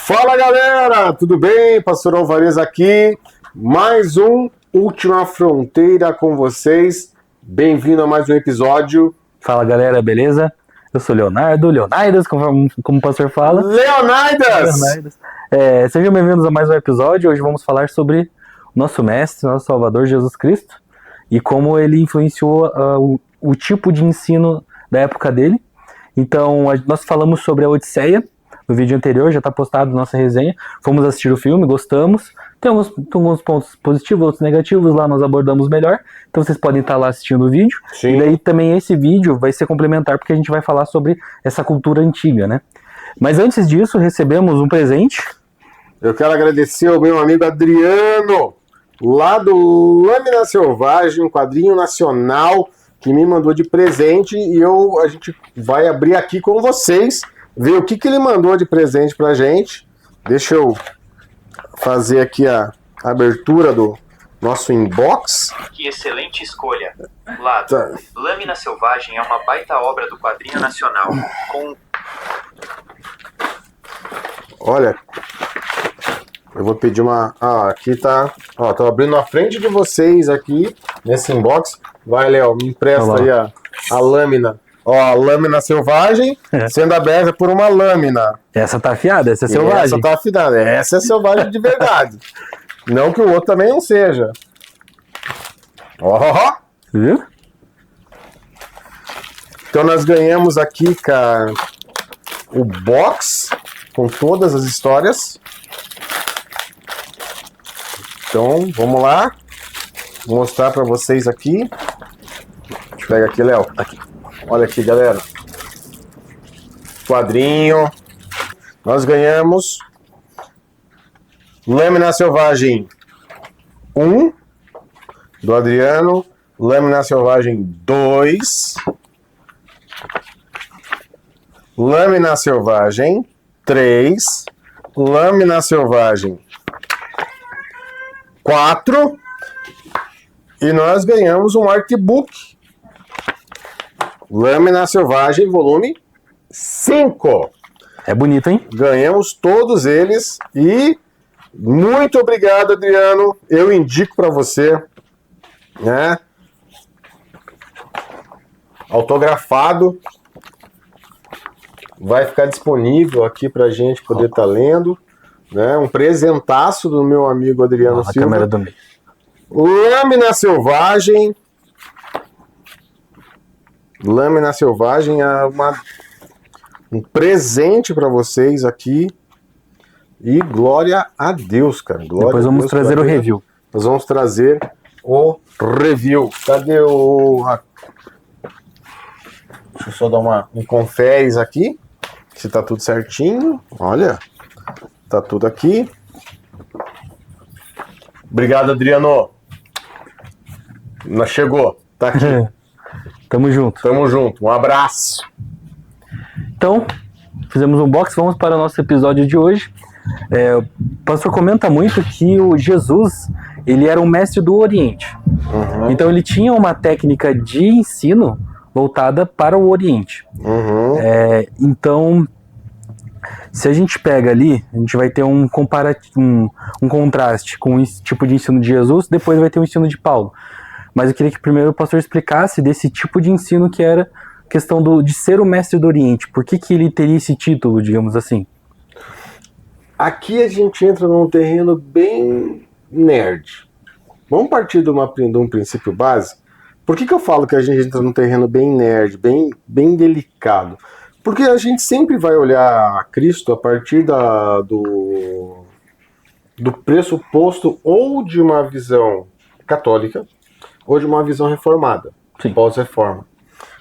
Fala galera, tudo bem? Pastor Alvarez aqui, mais um Última Fronteira com vocês. Bem-vindo a mais um episódio. Fala galera, beleza? Eu sou Leonardas, como o pastor fala. Leonardas! Sejam bem-vindos a mais um episódio. Hoje vamos falar sobre o nosso mestre, nosso Salvador Jesus Cristo e como ele influenciou o tipo de ensino da época dele. Então, nós falamos sobre a Odisseia no vídeo anterior, já está postado nossa resenha. Fomos assistir o filme, gostamos. Tem alguns pontos positivos, outros negativos, lá nós abordamos melhor. Então vocês podem estar lá assistindo o vídeo. Sim. E daí também esse vídeo vai ser complementar, porque a gente vai falar sobre essa cultura antiga, né? Mas antes disso, recebemos um presente. Eu quero agradecer ao meu amigo Adriano, lá do Lâmina Selvagem, um quadrinho nacional, que me mandou de presente. E a gente vai abrir aqui com vocês, ver o que ele mandou de presente pra gente. Deixa eu fazer aqui a abertura do nosso inbox. Que excelente escolha. Lado, Tá. Lâmina Selvagem é uma baita obra do quadrinho nacional. Olha, eu vou pedir uma... aqui tá... tô abrindo na frente de vocês aqui, nesse inbox. Vai, Léo, me empresta aí a lâmina. A lâmina selvagem sendo aberta por uma lâmina. Essa tá afiada, essa é selvagem. Essa tá afinada. Essa é selvagem de verdade. Não que o outro também não seja. Viu? Então nós ganhamos aqui, cara, o box com todas as histórias. Então, vamos lá. Vou mostrar para vocês aqui. Pega aqui, Léo. Aqui. Olha aqui, galera. Quadrinho. Nós ganhamos Lâmina Selvagem 1 do Adriano, Lâmina Selvagem 2, Lâmina Selvagem 3, Lâmina Selvagem 4 e nós ganhamos um artbook Lâmina Selvagem volume 5. É bonito, hein? Ganhamos todos eles e muito obrigado, Adriano. Eu indico para você, né? Autografado. Vai ficar disponível aqui pra gente poder estar lendo, né? Um presentaço do meu amigo Adriano Silva. A câmera do meio. Lâmina Selvagem. Lâmina Selvagem é um presente para vocês aqui. E glória a Deus, cara. Glória Depois vamos trazer o review. Nós vamos trazer o review. Cadê Deixa eu só dar um conferes aqui. Se tá tudo certinho. Olha. Tá tudo aqui. Obrigado, Adriano. Chegou. Tá aqui. Tamo junto. Tamo junto. Um abraço. Então, fizemos um box, vamos para o nosso episódio de hoje. O pastor comenta muito que o Jesus, ele era um mestre do Oriente. Uhum. Então ele tinha uma técnica de ensino voltada para o Oriente. Uhum. Então, se a gente pega ali, a gente vai ter um contraste com o tipo de ensino de Jesus, depois vai ter o ensino de Paulo. Mas eu queria que primeiro o pastor explicasse desse tipo de ensino que era a questão de ser o mestre do Oriente. Por que ele teria esse título, digamos assim? Aqui a gente entra num terreno bem nerd. Vamos partir de um princípio base? Por que eu falo que a gente entra num terreno bem nerd, bem delicado? Porque a gente sempre vai olhar a Cristo a partir do pressuposto ou de uma visão católica ou de uma visão reformada, pós-reforma.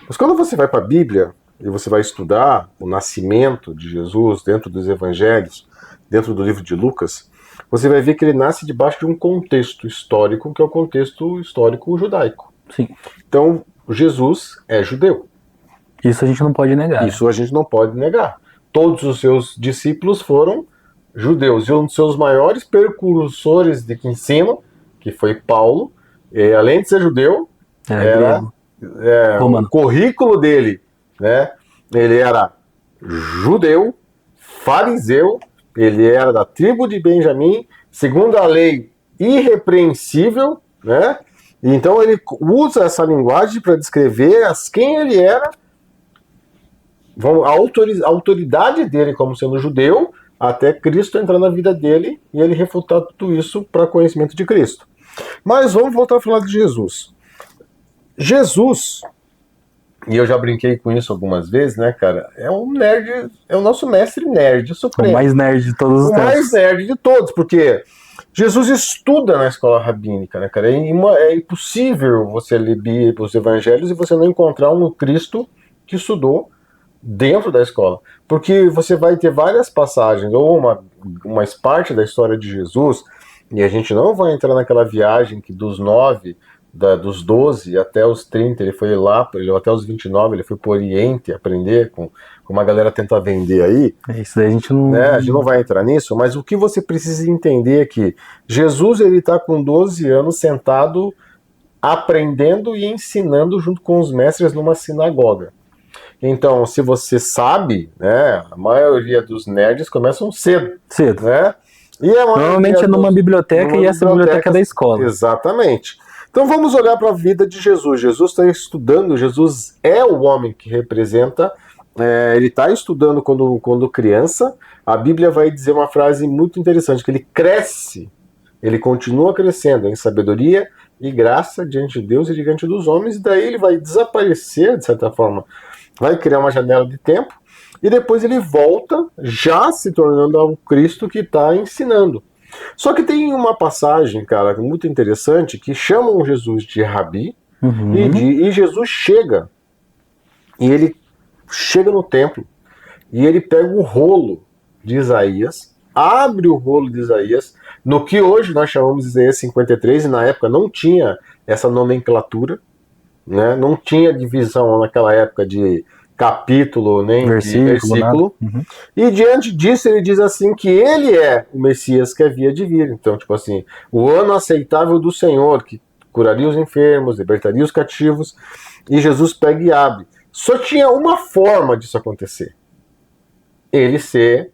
Mas quando você vai para a Bíblia e você vai estudar o nascimento de Jesus dentro dos evangelhos, dentro do livro de Lucas, você vai ver que ele nasce debaixo de um contexto histórico, que é o contexto histórico judaico. Sim. Então, Jesus é judeu. Isso a gente não pode negar. Isso a gente não pode negar. Todos os seus discípulos foram judeus. E um dos seus maiores precursores de ensino, que foi Paulo, além de ser judeu, era o currículo dele, né? Ele era judeu, fariseu, ele era da tribo de Benjamim, segundo a lei irrepreensível, né? Então ele usa essa linguagem para descrever quem ele era, a autoridade dele como sendo judeu, até Cristo entrar na vida dele e ele refutar tudo isso para conhecimento de Cristo. Mas vamos voltar a falar de Jesus. Jesus, e eu já brinquei com isso algumas vezes, né, cara, é um nerd, é o nosso mestre nerd supremo. O mais nerd de todos os tempos. O mais nerd de todos, porque Jesus estuda na escola rabínica, né, cara? É impossível você ler os evangelhos e você não encontrar um Cristo que estudou dentro da escola. Porque você vai ter várias passagens, ou uma parte da história de Jesus, e a gente não vai entrar naquela viagem que dos 9, dos 12 até os 30, ele foi lá, até os 29, ele foi para o Oriente aprender com uma galera tentar vender aí. Isso daí a gente não... Né? A gente não vai entrar nisso, mas o que você precisa entender é que Jesus, ele está com 12 anos sentado, aprendendo e ensinando junto com os mestres numa sinagoga. Então, se você sabe, né, a maioria dos nerds começam cedo. Cedo. Né? Normalmente é numa biblioteca, e essa biblioteca é da escola. Exatamente. Então vamos olhar para a vida de Jesus. Jesus está estudando, Jesus é o homem que representa, ele está estudando quando criança. A Bíblia vai dizer uma frase muito interessante, que ele cresce, ele continua crescendo em sabedoria e graça diante de Deus e diante dos homens, e daí ele vai desaparecer, de certa forma, vai criar uma janela de tempo, e depois ele volta, já se tornando o Cristo que está ensinando. Só que tem uma passagem, cara, muito interessante, que chamam Jesus de Rabi, e Jesus chega, e ele chega no templo, e ele pega o rolo de Isaías, abre o rolo de Isaías, no que hoje nós chamamos de Isaías 53, e na época não tinha essa nomenclatura, né? Não tinha divisão naquela época de capítulo nem de versículo. E diante disso ele diz assim que ele é o Messias que havia de vir. Então, tipo assim, o ano aceitável do Senhor, que curaria os enfermos, libertaria os cativos, e Jesus pega e abre. Só tinha uma forma disso acontecer. Ele ser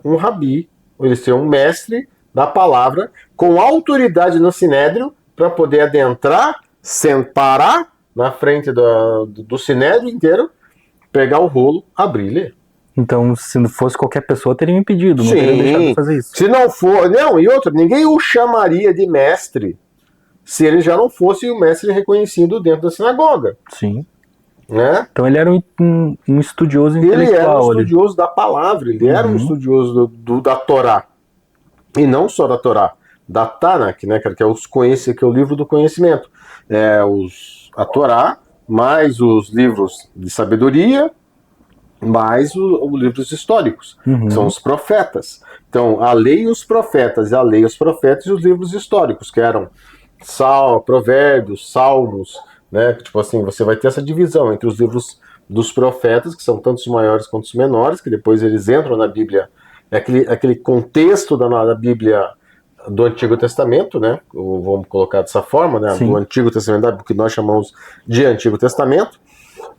um rabi, ele ser um mestre da palavra, com autoridade no sinédrio, para poder adentrar, parar na frente do sinédrio inteiro, pegar o rolo, abrir e ler. Então, se não fosse qualquer pessoa, teria impedido, não teria deixado de fazer isso. Se não for, não, e outra, ninguém o chamaria de mestre se ele já não fosse o mestre reconhecido dentro da sinagoga. Sim. Né? Então ele era um estudioso intelectual. Ele era um estudioso da palavra, ele era um estudioso da Torá. E não só da Torá, da Tanakh, né, que é o livro do conhecimento. A Torá, mais os livros de sabedoria, mais os livros históricos, que são os profetas. Então, a lei e os profetas, a lei e os profetas e os livros históricos, que eram Provérbios, Salmos, né? Tipo assim, você vai ter essa divisão entre os livros dos profetas, que são tanto os maiores quanto os menores, que depois eles entram na Bíblia, aquele contexto da Bíblia do Antigo Testamento, né? Ou vamos colocar dessa forma, né? Do Antigo Testamento, que nós chamamos de Antigo Testamento.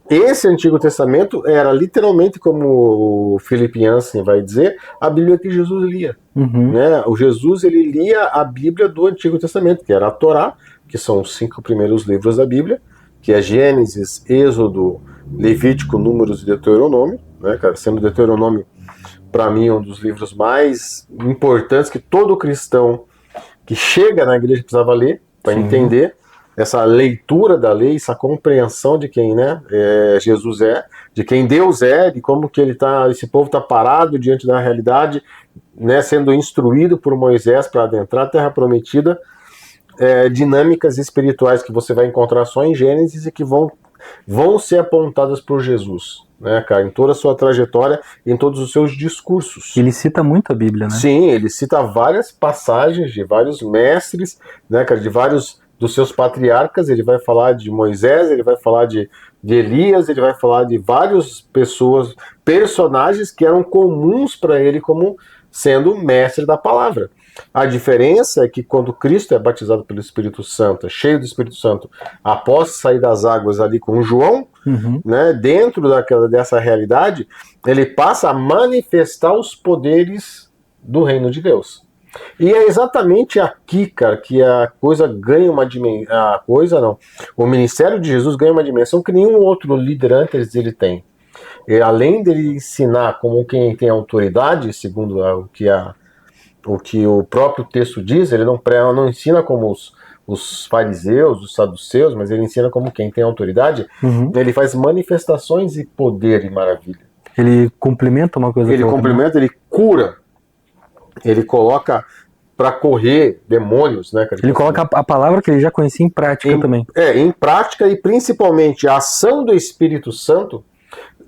Esse Antigo Testamento era literalmente, como o Philip Yancey vai dizer, a Bíblia que Jesus lia. Né? O Jesus, ele lia a Bíblia do Antigo Testamento, que era a Torá, que são os 5 primeiros livros da Bíblia, que é Gênesis, Êxodo, Levítico, Números e Deuteronômio, né, cara? Sendo Deuteronômio, para mim, um dos livros mais importantes que todo cristão que chega na igreja precisava ler, para entender essa leitura da lei, essa compreensão de quem, né, Jesus é, de quem Deus é, de como que esse povo está parado diante da realidade, né, sendo instruído por Moisés para adentrar a Terra Prometida, dinâmicas espirituais que você vai encontrar só em Gênesis e que vão ser apontadas por Jesus, né, cara, em toda a sua trajetória, em todos os seus discursos. Ele cita muito a Bíblia, né? Sim, ele cita várias passagens de vários mestres, né, cara, de vários dos seus patriarcas. Ele vai falar de Moisés, ele vai falar de Elias, ele vai falar de várias personagens que eram comuns para ele como sendo mestre da palavra. A diferença é que quando Cristo é batizado pelo Espírito Santo, cheio do Espírito Santo, após sair das águas ali com João, né, dentro dessa realidade, ele passa a manifestar os poderes do reino de Deus. E é exatamente aqui, cara, que a coisa ganha uma dimensão. A coisa não. O ministério de Jesus ganha uma dimensão que nenhum outro líder antes dele tem. E além dele ensinar como quem tem autoridade, segundo o que o próprio texto diz, ele não ensina como os fariseus, os saduceus, mas ele ensina como quem tem autoridade. Ele faz manifestações e poder e maravilha. Ele complementa uma coisa Ele com a outra, né? complementa, ele cura, ele coloca para correr demônios, né? Ele coloca a palavra que ele já conhecia em prática também. Em prática, e principalmente a ação do Espírito Santo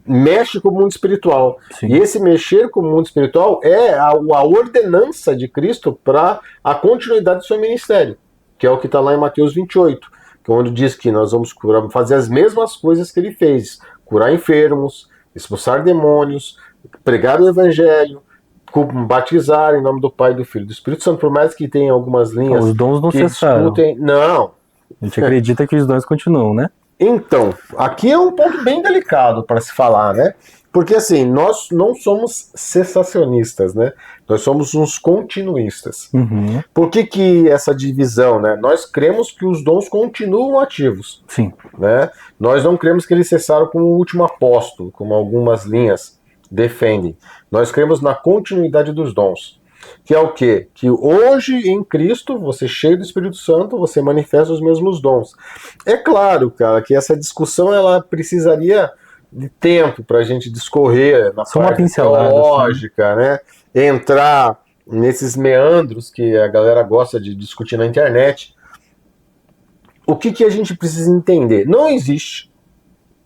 mexe com o mundo espiritual. Sim. E esse mexer com o mundo espiritual é a ordenança de Cristo para a continuidade do seu ministério, que é o que está lá em Mateus 28, que é onde diz que nós vamos fazer as mesmas coisas que ele fez: curar enfermos, expulsar demônios, pregar o evangelho, batizar em nome do Pai, do Filho e do Espírito Santo. Por mais que tenha algumas linhas Os dons não que cessaram. discutem... Não. A gente acredita que os dons continuam, né? Então, aqui é um ponto bem delicado para se falar, né? Porque assim, nós não somos cessacionistas, né? Nós somos uns continuistas. Por que essa divisão, né? Nós cremos que os dons continuam ativos. Sim. Né? Nós não cremos que eles cessaram com o último apóstolo, como algumas linhas defendem. Nós cremos na continuidade dos dons. Que é o quê? Que hoje em Cristo, você cheio do Espírito Santo, você manifesta os mesmos dons. É claro, cara, que essa discussão ela precisaria de tempo para a gente discorrer na Só uma parte pincelada, teológica, né? Entrar nesses meandros que a galera gosta de discutir na internet. O que a gente precisa entender? Não existe,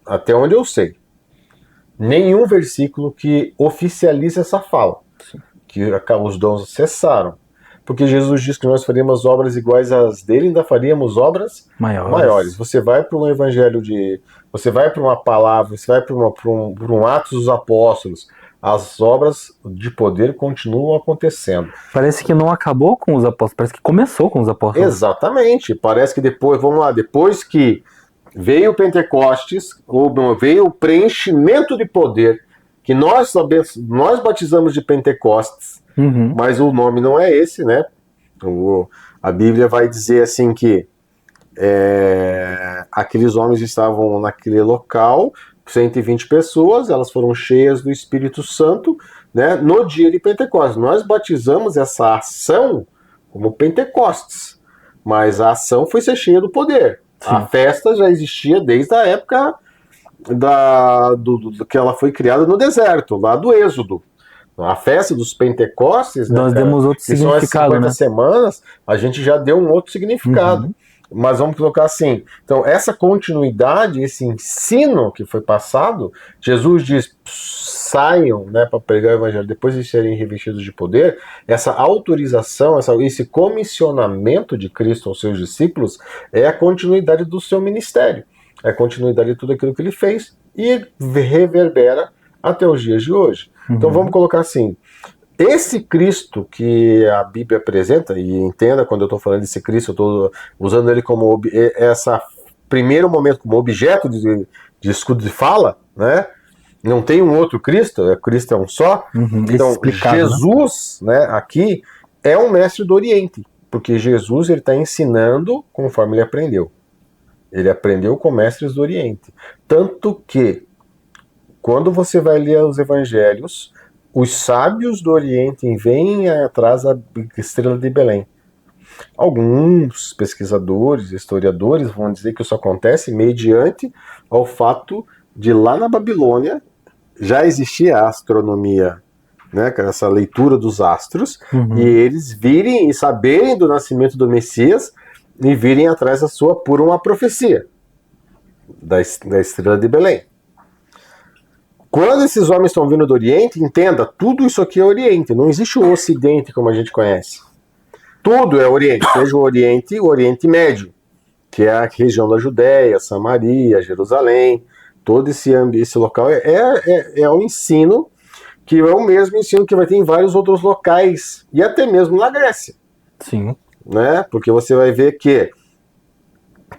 até onde eu sei, nenhum versículo que oficialize essa fala. Sim. Que os dons cessaram. Porque Jesus diz que nós faríamos obras iguais às dele, ainda faríamos obras maiores. Você vai para um evangelho você vai para uma palavra, você vai para um Atos dos Apóstolos, as obras de poder continuam acontecendo. Parece que não acabou com os apóstolos, parece que começou com os apóstolos. Exatamente. Parece que depois que veio o Pentecostes, veio o preenchimento de poder, que nós batizamos de Pentecostes, mas o nome não é esse, né? A Bíblia vai dizer assim que aqueles homens estavam naquele local, 120 pessoas, elas foram cheias do Espírito Santo, né, no dia de Pentecostes. Nós batizamos essa ação como Pentecostes, mas a ação foi ser cheia do poder. Sim. A festa já existia desde a época que ela foi criada no deserto, lá do Êxodo. A festa dos Pentecostes, nós demos outro significado, são as 50 né? semanas, a gente já deu um outro significado. Mas vamos colocar assim, então essa continuidade, esse ensino que foi passado, Jesus diz, saiam, né, para pregar o evangelho depois de serem revestidos de poder. Essa autorização, esse comissionamento de Cristo aos seus discípulos é a continuidade do seu ministério, é a continuidade de tudo aquilo que ele fez e reverbera até os dias de hoje. Então vamos colocar assim, esse Cristo que a Bíblia apresenta, e entenda quando eu estou falando desse Cristo, eu estou usando ele como primeiro momento como objeto de escudo de fala, né? Não tem um outro Cristo, Cristo é um só. Então Jesus, né, aqui é um mestre do Oriente, porque Jesus ele está ensinando conforme ele aprendeu. Ele aprendeu com mestres do Oriente, tanto que quando você vai ler os Evangelhos, os sábios do Oriente vêm atrás da estrela de Belém. Alguns pesquisadores, historiadores vão dizer que isso acontece mediante ao fato de lá na Babilônia já existia a astronomia, né, essa leitura dos astros, e eles virem e saberem do nascimento do Messias e virem atrás por uma profecia da estrela de Belém. Quando esses homens estão vindo do Oriente, entenda, tudo isso aqui é Oriente, não existe o Ocidente como a gente conhece. Tudo é Oriente, seja o Oriente Médio, que é a região da Judéia, Samaria, Jerusalém, todo esse local é um ensino que é o mesmo ensino que vai ter em vários outros locais, e até mesmo na Grécia. Sim. Né? Porque você vai ver que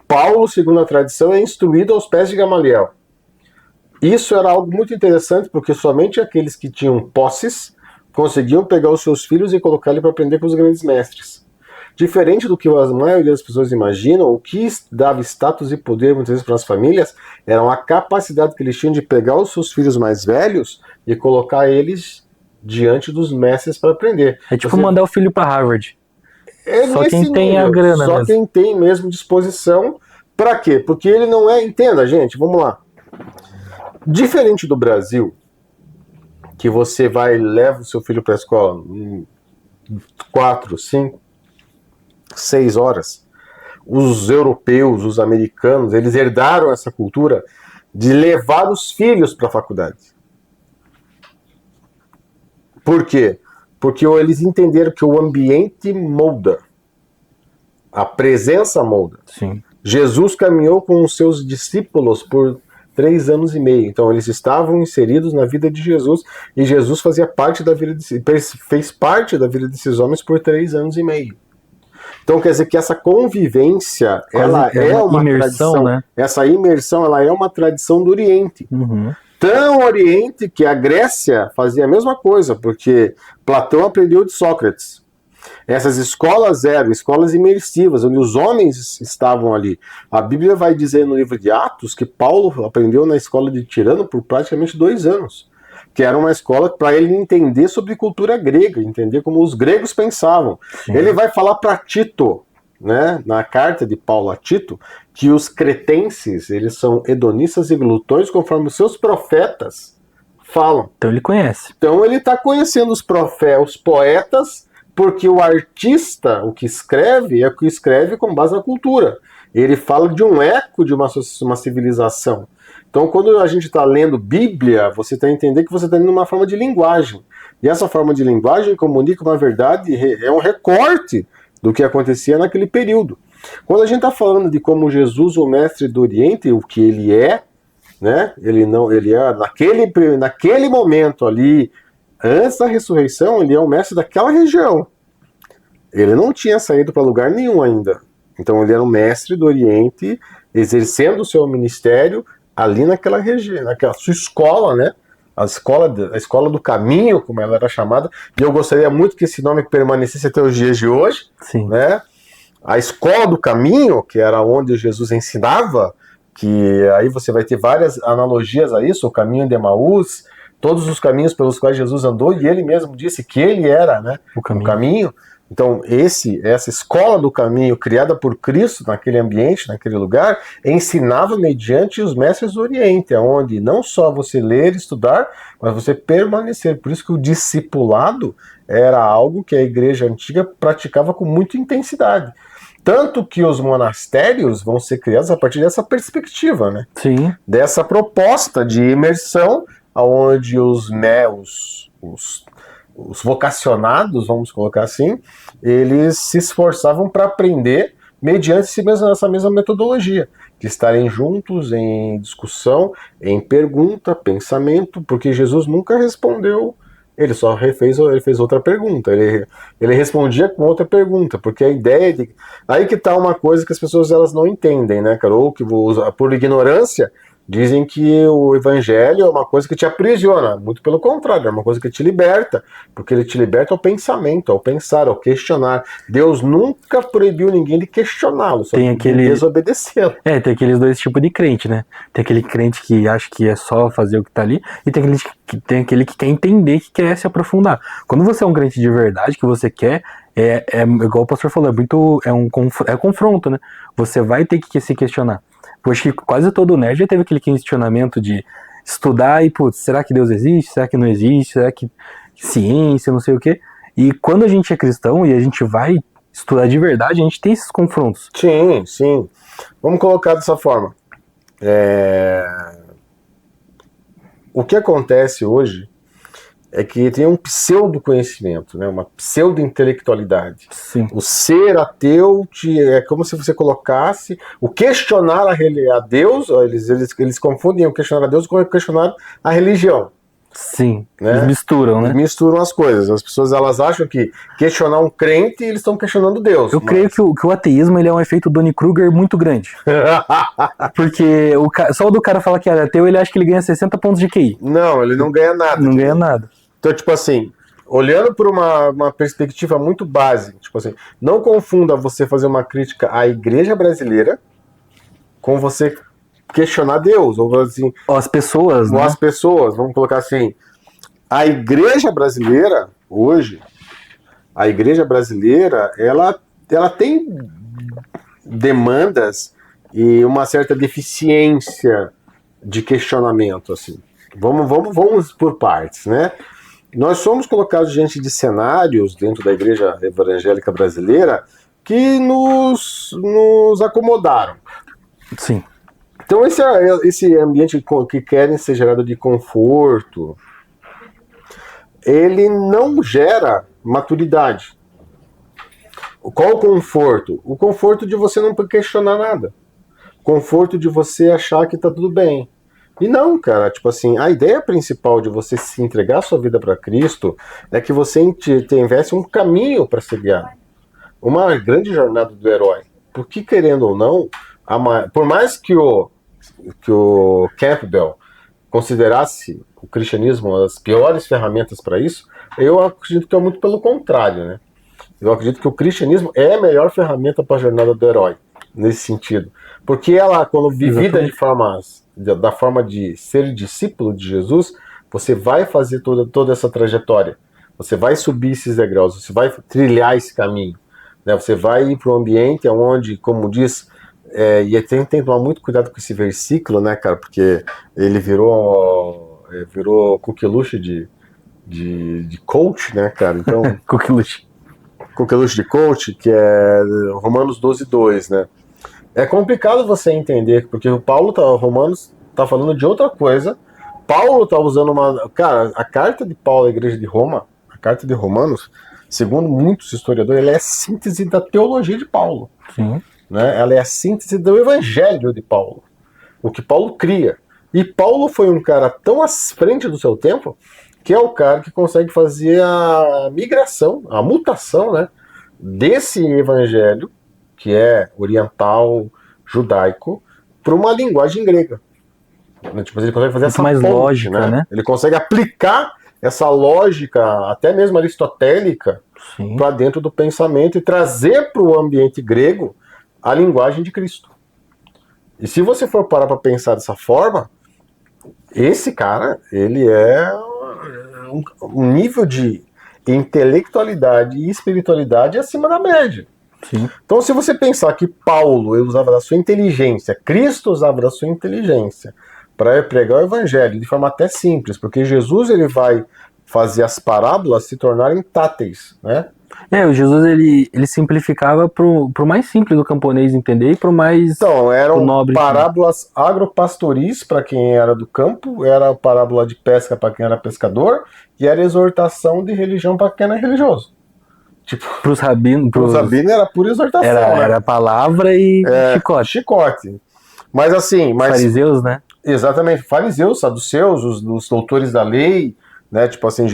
Paulo, segundo a tradição, é instruído aos pés de Gamaliel. Isso era algo muito interessante, porque somente aqueles que tinham posses conseguiam pegar os seus filhos e colocar ele para aprender com os grandes mestres. Diferente do que a maioria das pessoas imaginam, o que dava status e poder muitas vezes para as famílias era a capacidade que eles tinham de pegar os seus filhos mais velhos e colocar eles diante dos mestres para aprender. É tipo mandar o filho para Harvard. Só Nesse quem tem a nível, grana só mesmo. quem tem mesmo disposição. Para quê? Porque ele não é... Entenda, gente, vamos lá. Diferente do Brasil, que você vai e leva o seu filho para a escola em 4, 5, 6 horas, os europeus, os americanos, eles herdaram essa cultura de levar os filhos para a faculdade. Por quê? Porque eles entenderam que o ambiente molda, a presença molda. Sim. Jesus caminhou com os seus discípulos por 3 anos e meio. Então eles estavam inseridos na vida de Jesus e Jesus fazia parte da vida fez parte da vida desses homens por 3 anos e meio. Então quer dizer que essa convivência, ela é uma imersão, tradição, né? Essa imersão, ela é uma tradição do Oriente. Uhum. Tão Oriente que a Grécia fazia a mesma coisa, porque Platão aprendeu de Sócrates. Essas escolas eram escolas imersivas, onde os homens estavam ali. A Bíblia vai dizer no livro de Atos que Paulo aprendeu na escola de Tirano por praticamente 2 anos, que era uma escola para ele entender sobre cultura grega, entender como os gregos pensavam. Sim. Ele vai falar para Tito, né, na carta de Paulo a Tito, que os cretenses, eles são hedonistas e glutões, conforme os seus profetas falam. Então ele conhece. Então ele está conhecendo os poetas, porque o artista, o que escreve, é o que escreve com base na cultura. Ele fala de um eco de uma civilização. Então, quando a gente está lendo Bíblia, você tem que entender que você está lendo uma forma de linguagem. E essa forma de linguagem comunica uma verdade, é um recorte do que acontecia naquele período. Quando a gente está falando de como Jesus, o mestre do Oriente, o que ele é, né? Ele é naquele momento ali, antes da ressurreição, ele é o mestre daquela região. Ele não tinha saído para lugar nenhum ainda. Então ele era o mestre do Oriente, exercendo o seu ministério ali naquela região, naquela sua escola, né? A escola do caminho, como ela era chamada. E eu gostaria muito que esse nome permanecesse até os dias de hoje. Sim. Né? A escola do caminho, que era onde Jesus ensinava, que aí você vai ter várias analogias a isso, o caminho de Emaús, todos os caminhos pelos quais Jesus andou, e ele mesmo disse que ele era, né, o caminho. Então essa escola do caminho, criada por Cristo naquele ambiente, naquele lugar, ensinava mediante os mestres do Oriente, onde não só você ler e estudar, mas você permanecer. Por isso que o discipulado era algo que a igreja antiga praticava com muita intensidade. Tanto que os monastérios vão ser criados a partir dessa perspectiva, né? Sim. Dessa proposta de imersão, onde os vocacionados, vamos colocar assim, eles se esforçavam para aprender mediante essa mesma metodologia, de estarem juntos em discussão, em pergunta, pensamento, porque Jesus nunca respondeu, ele fez outra pergunta, ele respondia com outra pergunta, porque a ideia de... Aí que está uma coisa que as pessoas elas não entendem, né, cara? Ou que por ignorância dizem que o evangelho é uma coisa que te aprisiona. Muito pelo contrário, é uma coisa que te liberta, porque ele te liberta ao pensamento, ao pensar, ao questionar. Deus nunca proibiu ninguém de questioná-lo, só tem que desobedecê-lo. Tem aqueles 2 tipos de crente, né? Tem aquele crente que acha que é só fazer o que tá ali, e tem aquele que quer entender, que quer se aprofundar. Quando você é um crente de verdade, que você quer, igual o pastor falou, é confronto, né? Você vai ter que se questionar. Acho que quase todo nerd já teve aquele questionamento de estudar e, putz, será que Deus existe? Será que não existe? Será que ciência, não sei o quê? E quando a gente é cristão e a gente vai estudar de verdade, a gente tem esses confrontos. Sim, sim. Vamos colocar dessa forma. O que acontece hoje é que tem um pseudo-conhecimento, né? Uma pseudo-intelectualidade. Sim. O ser ateu é como se você colocasse o questionar a Deus, eles confundem o questionar a Deus com o questionar a religião. Sim, né? Eles misturam, né? Eles misturam as coisas. As pessoas elas acham que questionar um crente, eles estão questionando Deus. Eu creio que o ateísmo ele é um efeito Dunning-Kruger muito grande. Porque só do cara falar que é ateu, ele acha que ele ganha 60 pontos de QI. Não, ele não ganha nada. Não ganha nada. Então, tipo assim, olhando por uma perspectiva muito básica, tipo assim, não confunda você fazer uma crítica à igreja brasileira com você questionar Deus, ou assim, Ó, as pessoas, ou né? as pessoas, vamos colocar assim, a igreja brasileira, hoje, a igreja brasileira, ela tem demandas e uma certa deficiência de questionamento, assim. Vamos por partes, né? Nós somos colocados diante de cenários dentro da igreja evangélica brasileira que nos acomodaram. Sim. Então esse ambiente que querem ser gerado de conforto, ele não gera maturidade. Qual o conforto? O conforto de você não questionar nada. O conforto de você achar que tá tudo bem. E não, cara, tipo assim, a ideia principal de você se entregar a sua vida para Cristo é que você tivesse um caminho para ser guiado. Uma grande jornada do herói. Porque, querendo ou não, por mais que o Campbell considerasse o cristianismo uma das piores ferramentas para isso, eu acredito que é muito pelo contrário, né? Eu acredito que o cristianismo é a melhor ferramenta para a jornada do herói, nesse sentido. Porque ela, quando vivida da forma de ser discípulo de Jesus, você vai fazer toda essa trajetória. Você vai subir esses degraus, você vai trilhar esse caminho. Né? Você vai ir para um ambiente onde, como diz, e tem que tomar muito cuidado com esse versículo, né, cara? Porque ele virou coqueluche de coach, né, cara? Então, Coqueluche. coqueluche de coach, que é Romanos 12:2, né? É complicado você entender, porque o Romanos tá falando de outra coisa. Paulo tá usando Cara, a carta de Paulo à igreja de Roma, a carta de Romanos, segundo muitos historiadores, ela é a síntese da teologia de Paulo. Sim. Né? Ela é a síntese do evangelho de Paulo. O que Paulo cria. E Paulo foi um cara tão à frente do seu tempo, que é o cara que consegue fazer a migração, a mutação, né, desse evangelho, que é oriental, judaico, para uma linguagem grega. Tipo, ele consegue fazer essa mais ponte, lógica, né? Ele consegue aplicar essa lógica, até mesmo aristotélica, para dentro do pensamento e trazer para o ambiente grego a linguagem de Cristo. E se você for parar para pensar dessa forma, esse cara, ele é um nível de intelectualidade e espiritualidade acima da média. Sim. Então, se você pensar que Paulo usava da sua inteligência, Cristo usava da sua inteligência para pregar o evangelho de forma até simples, porque Jesus ele vai fazer as parábolas se tornarem táteis, né? O Jesus ele simplificava pro mais simples do camponês entender e pro mais Então, eram nobre. parábolas agropastoris para quem era do campo, era parábola de pesca para quem era pescador, e era exortação de religião para quem era religioso. Tipo, Pros rabinos. Pros rabinos era pura exortação, né? Era palavra e chicote. Chicote. Mas assim... Fariseus, né? Exatamente. Fariseus, saduceus, os doutores da lei, né? Tipo assim,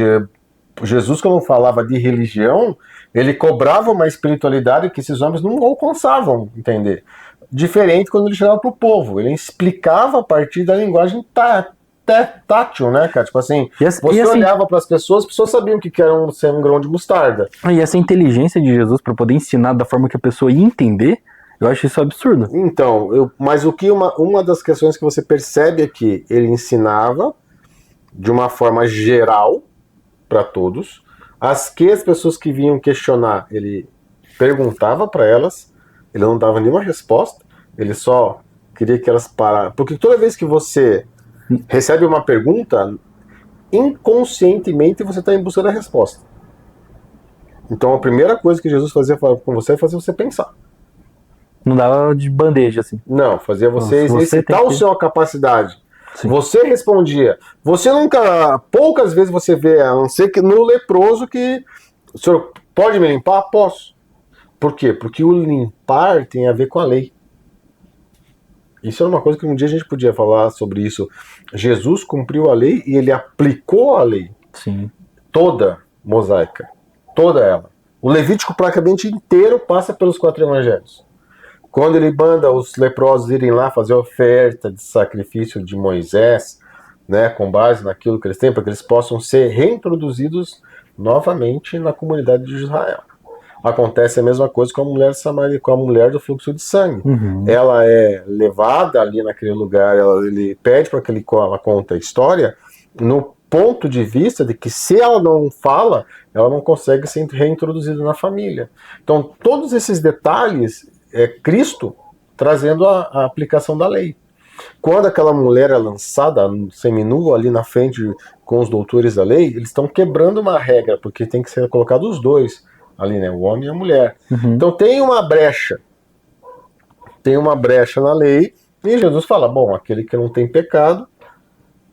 Jesus, quando falava de religião, ele cobrava uma espiritualidade que esses homens não alcançavam entender. Diferente quando ele chegava pro povo. Ele explicava a partir da linguagem tátil, né, cara? Tipo assim, você olhava para as pessoas sabiam o que era um grão de mostarda. E essa inteligência de Jesus para poder ensinar da forma que a pessoa ia entender, eu acho isso absurdo. Então, mas uma das questões que você percebe é que ele ensinava de uma forma geral para todos, as pessoas que vinham questionar, ele perguntava para elas, ele não dava nenhuma resposta, ele só queria que elas parassem. Porque toda vez que você recebe uma pergunta, inconscientemente você está em busca da resposta. Então a primeira coisa que Jesus fazia com você é fazer você pensar. Não dava de bandeja, assim. Não, fazia você exercitar a sua capacidade. Sim. Você respondia. Poucas vezes você vê, a não ser que no leproso, que o senhor pode me limpar? Posso. Por quê? Porque o limpar tem a ver com a lei. Isso era uma coisa que um dia a gente podia falar sobre isso. Jesus cumpriu a lei e ele aplicou a lei. Sim. Toda mosaica. Toda ela. O Levítico praticamente inteiro passa pelos 4 evangelhos. Quando ele manda os leprosos irem lá fazer a oferta de sacrifício de Moisés, né, com base naquilo que eles têm, para que eles possam ser reintroduzidos novamente na comunidade de Israel. Acontece a mesma coisa com a mulher samaritana, com a mulher do fluxo de sangue. Ela é levada ali naquele lugar, ele pede para que ela conte a história no ponto de vista de que se ela não fala, ela não consegue ser reintroduzida na família. Então, todos esses detalhes é Cristo trazendo a aplicação da lei. Quando aquela mulher é lançada seminua ali na frente com os doutores da lei, eles estão quebrando uma regra, porque tem que ser colocado os dois ali, né? O homem e a mulher. Então tem uma brecha. Tem uma brecha na lei, e Jesus fala, bom, aquele que não tem pecado,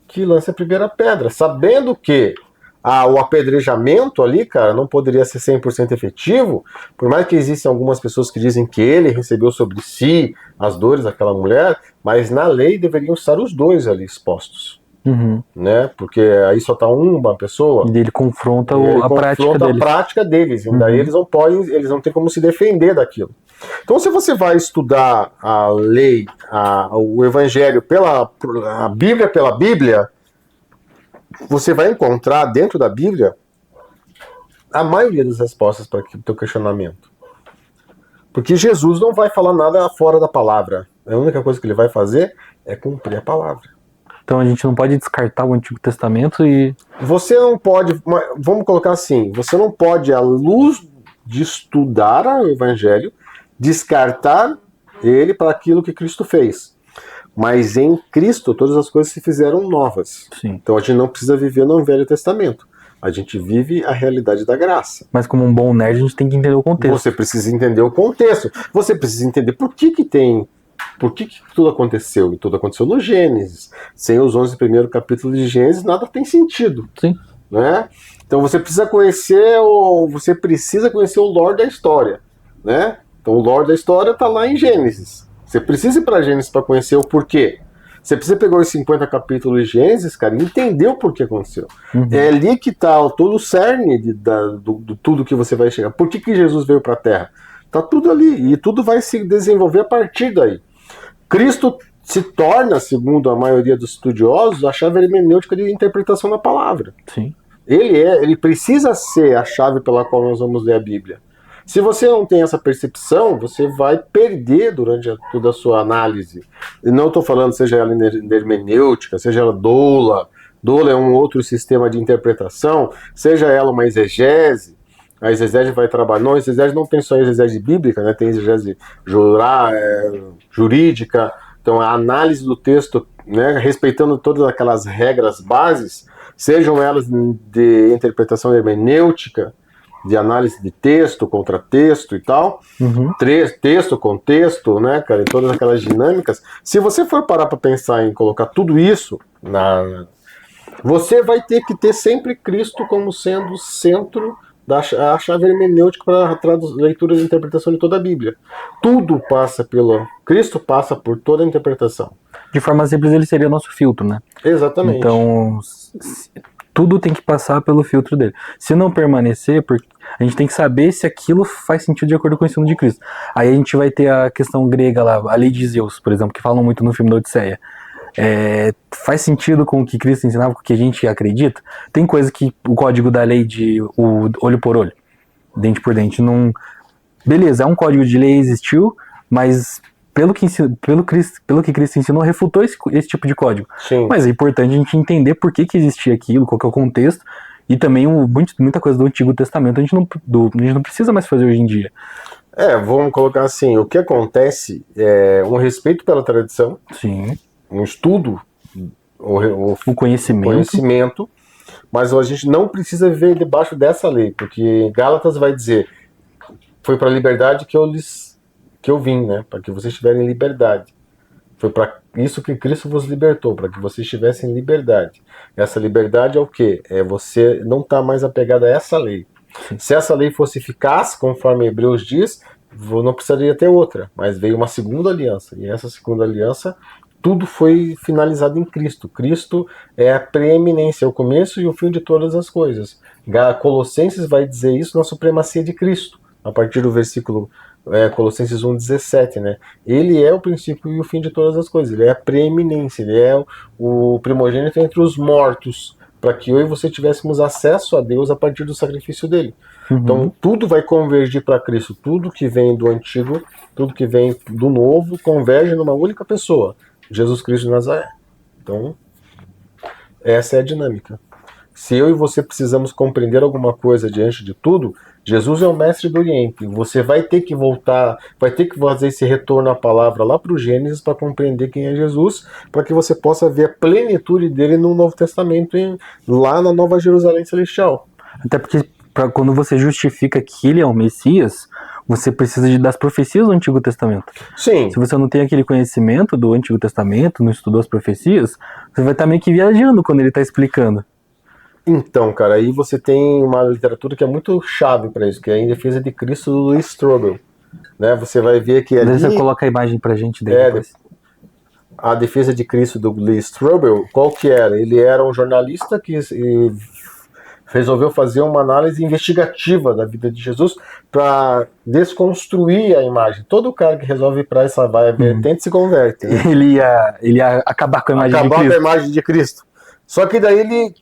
que lance a primeira pedra. Sabendo que o apedrejamento ali, cara, não poderia ser 100% efetivo, por mais que existem algumas pessoas que dizem que ele recebeu sobre si as dores daquela mulher, mas na lei deveriam estar os dois ali expostos. Né? Porque aí só está uma pessoa. E ele confronta a prática deles. E daí eles não têm como se defender daquilo. Então, se você vai estudar a lei, o evangelho a Bíblia pela Bíblia, você vai encontrar dentro da Bíblia a maioria das respostas para o teu questionamento. Porque Jesus não vai falar nada fora da palavra. A única coisa que ele vai fazer é cumprir a palavra. Então a gente não pode descartar o Antigo Testamento e... Você não pode, vamos colocar assim, você não pode, à luz de estudar o Evangelho, descartar ele para aquilo que Cristo fez. Mas em Cristo todas as coisas se fizeram novas. Sim. Então a gente não precisa viver no Velho Testamento. A gente vive a realidade da graça. Mas como um bom nerd, a gente tem que entender o contexto. Você precisa entender o contexto. Você precisa entender por que tudo aconteceu? E tudo aconteceu no Gênesis. Sem os 11 primeiros capítulos de Gênesis, nada tem sentido. Sim. Né? Então você precisa conhecer o lore da história. Né? Então o lore da história está lá em Gênesis. Você precisa ir para Gênesis para conhecer o porquê. Você precisa pegar os 50 capítulos de Gênesis, cara, e entender o porquê aconteceu. É ali que está todo o cerne de tudo que você vai chegar. Por que Jesus veio para a Terra? Está tudo ali, e tudo vai se desenvolver a partir daí. Cristo se torna, segundo a maioria dos estudiosos, a chave hermenêutica de interpretação da palavra. Sim. Ele precisa ser a chave pela qual nós vamos ler a Bíblia. Se você não tem essa percepção, você vai perder durante toda a sua análise. E não estou falando seja ela hermenêutica, seja ela doula é um outro sistema de interpretação, seja ela uma exegese. A exegese vai trabalhar. Não, a exegese não tem só exegese bíblica, né? Tem exegese jurídica. Então, a análise do texto, né, respeitando todas aquelas regras bases, sejam elas de interpretação hermenêutica, de análise de texto, contratexto e tal, texto, contexto, né, cara, e todas aquelas dinâmicas. Se você for parar para pensar em colocar tudo isso você vai ter que ter sempre Cristo como sendo o centro a chave hermenêutica para a leitura e interpretação de toda a Bíblia. Tudo passa Cristo passa por toda a interpretação. De forma simples, ele seria o nosso filtro, né? Exatamente. Então, tudo tem que passar pelo filtro dele. Se não permanecer, a gente tem que saber se aquilo faz sentido de acordo com o ensino de Cristo. Aí a gente vai ter a questão grega lá, a lei de Zeus, por exemplo, que falam muito no filme da Odisseia. Faz sentido com o que Cristo ensinava, com o que a gente acredita? Tem coisa que o código da lei de olho por olho, dente por dente, não... Beleza, é um código de lei, existiu, mas pelo que Cristo ensinou, refutou esse tipo de código. Sim. Mas é importante a gente entender por que existia aquilo, qual que é o contexto, e também muita coisa do Antigo Testamento a gente não precisa mais fazer hoje em dia. Vamos colocar assim, o que acontece é um respeito pela tradição. Sim. Um estudo, o conhecimento, mas a gente não precisa viver debaixo dessa lei, porque Gálatas vai dizer, foi para a liberdade que eu vim, né, para que vocês tiverem liberdade. Foi para isso que Cristo vos libertou, para que vocês tivessem liberdade. Essa liberdade é o quê? É você não estar mais apegado a essa lei. Sim. Se essa lei fosse eficaz, conforme Hebreus diz, não precisaria ter outra, mas veio uma segunda aliança, e essa segunda aliança tudo foi finalizado em Cristo. Cristo é a preeminência, é o começo e o fim de todas as coisas. Colossenses vai dizer isso na supremacia de Cristo, a partir do versículo Colossenses 1,17, né? Ele é o princípio e o fim de todas as coisas, ele é a preeminência, ele é o primogênito entre os mortos, para que eu e você tivéssemos acesso a Deus a partir do sacrifício dele. Uhum. Então tudo vai convergir para Cristo, tudo que vem do antigo, tudo que vem do novo converge numa única pessoa, Jesus Cristo de Nazaré. Então essa é a dinâmica. Se eu e você precisamos compreender alguma coisa diante de tudo, Jesus é o mestre do Oriente. Você vai ter que voltar, vai ter que fazer esse retorno à palavra lá para o Gênesis para compreender quem é Jesus, para que você possa ver a plenitude dele no Novo Testamento, lá na Nova Jerusalém Celestial. Até porque quando você justifica que ele é o Messias, você precisa das profecias do Antigo Testamento. Sim. Se você não tem aquele conhecimento do Antigo Testamento, não estudou as profecias, você vai estar meio que viajando quando ele está explicando. Então, cara, aí você tem uma literatura que é muito chave para isso, que é Em Defesa de Cristo, do Lee Strobel. Né? Você vai ver que ali... Você coloca a imagem pra gente dele depois. A Defesa de Cristo, do Lee Strobel, qual que era? Ele era um jornalista que resolveu fazer uma análise investigativa da vida de Jesus para desconstruir a imagem. Todo cara que resolve ir para essa vertente se converte. Né? Ele ia acabar com a imagem de Cristo. Acabar com a imagem de Cristo. Só que daí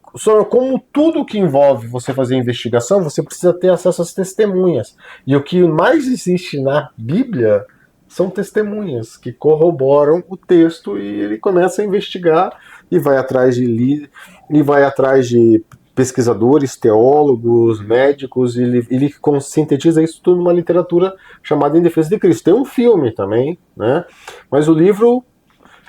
como tudo que envolve você fazer investigação, você precisa ter acesso às testemunhas. E o que mais existe na Bíblia são testemunhas que corroboram o texto, e ele começa a investigar e vai atrás de pesquisadores, teólogos, médicos, e ele sintetiza isso tudo numa literatura chamada Em Defesa de Cristo. Tem um filme também, né? Mas o livro,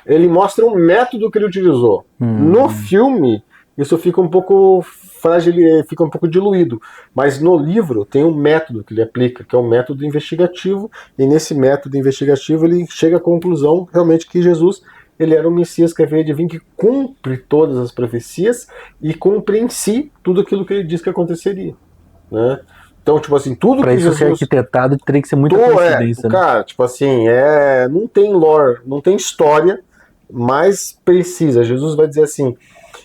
ele mostra um método que ele utilizou. No filme, isso fica um pouco frágil, fica um pouco diluído. Mas no livro tem um método que ele aplica, que é um método investigativo, e nesse método investigativo ele chega à conclusão realmente que Jesus, ele era o Messias que veio de vir, que cumpre todas as profecias e cumpre em si tudo aquilo que ele disse que aconteceria. Né? Então, tipo assim, tudo pra que isso Jesus... ser arquitetado teria que ser muita coincidência, né? Cara, tipo assim, não tem lore, não tem história mais precisa. Jesus vai dizer assim,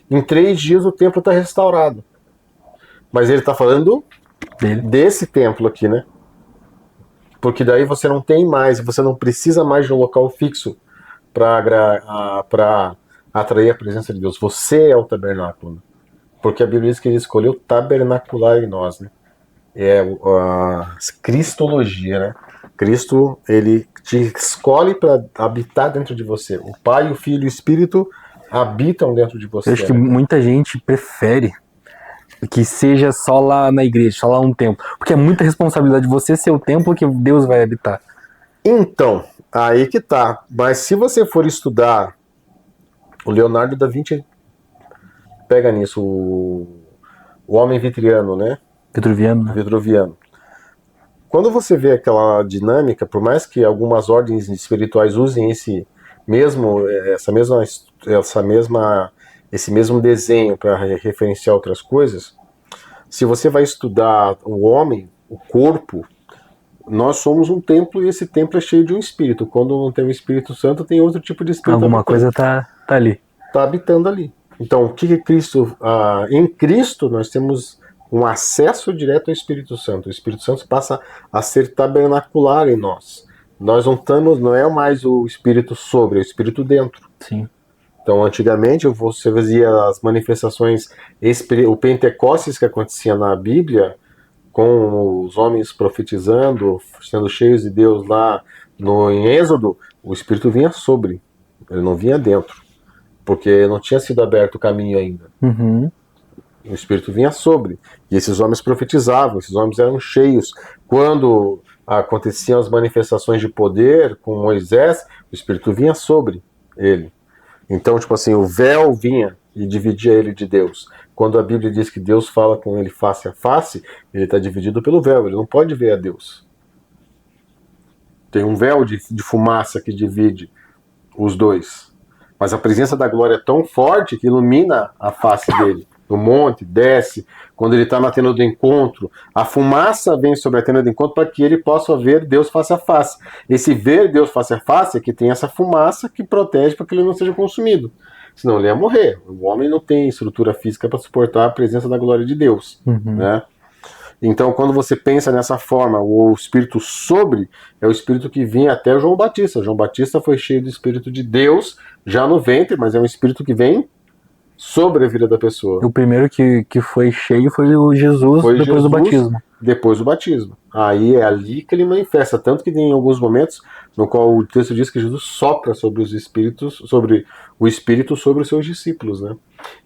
em 3 dias o templo está restaurado. Mas ele está falando desse templo aqui, né? Porque daí você não tem mais, você não precisa mais de um local fixo para atrair a presença de Deus. Você é o tabernáculo. Né? Porque a Bíblia diz que ele escolheu tabernacular em nós, né? É a cristologia, né? Cristo, ele te escolhe para habitar dentro de você. O Pai, o Filho e o Espírito habitam dentro de você. Eu acho que muita gente prefere que seja só lá na igreja, só lá no templo. Porque é muita responsabilidade de você ser o templo que Deus vai habitar. Então, aí que tá. Mas se você for estudar, o Leonardo da Vinci pega nisso, o homem vitruviano, né? Vitruviano. Quando você vê aquela dinâmica, por mais que algumas ordens espirituais usem esse mesmo desenho para referenciar outras coisas, se você vai estudar o homem, o corpo, nós somos um templo, e esse templo é cheio de um espírito. Quando não tem o Espírito Santo, tem outro tipo de espírito. Alguma coisa tá ali. Tá habitando ali. Então, o que é Cristo? Em Cristo nós temos um acesso direto ao Espírito Santo. O Espírito Santo passa a ser tabernacular em nós. Nós não é mais o Espírito sobre, é o Espírito dentro. Sim. Então, antigamente, você via as manifestações, o Pentecostes que acontecia na Bíblia, com os homens profetizando, sendo cheios de Deus lá em Êxodo, o Espírito vinha sobre, ele não vinha dentro, porque não tinha sido aberto o caminho ainda. Uhum. O Espírito vinha sobre, e esses homens profetizavam, esses homens eram cheios. Quando aconteciam as manifestações de poder com Moisés, o Espírito vinha sobre ele. Então, tipo assim, o véu vinha e dividia ele de Deus. Quando a Bíblia diz que Deus fala com ele face a face, ele está dividido pelo véu, ele não pode ver a Deus. Tem um véu de fumaça que divide os dois. Mas a presença da glória é tão forte que ilumina a face dele. No monte, desce, quando ele está na tenda do encontro, a fumaça vem sobre a tenda do encontro para que ele possa ver Deus face a face. Esse ver Deus face a face é que tem essa fumaça que protege para que ele não seja consumido. Senão ele ia morrer. O homem não tem estrutura física para suportar a presença da glória de Deus. Uhum. Né? Então, quando você pensa nessa forma, o Espírito sobre é o Espírito que vinha até João Batista. João Batista foi cheio do Espírito de Deus já no ventre, mas é um Espírito que vem sobre a vida da pessoa. O primeiro que foi cheio foi o Jesus Foi depois do Jesus batismo. depois do batismo. Aí é ali que ele manifesta. Tanto que tem alguns momentos no qual o texto diz que Jesus sopra sobre os espíritos, sobre o Espírito sobre os seus discípulos, né?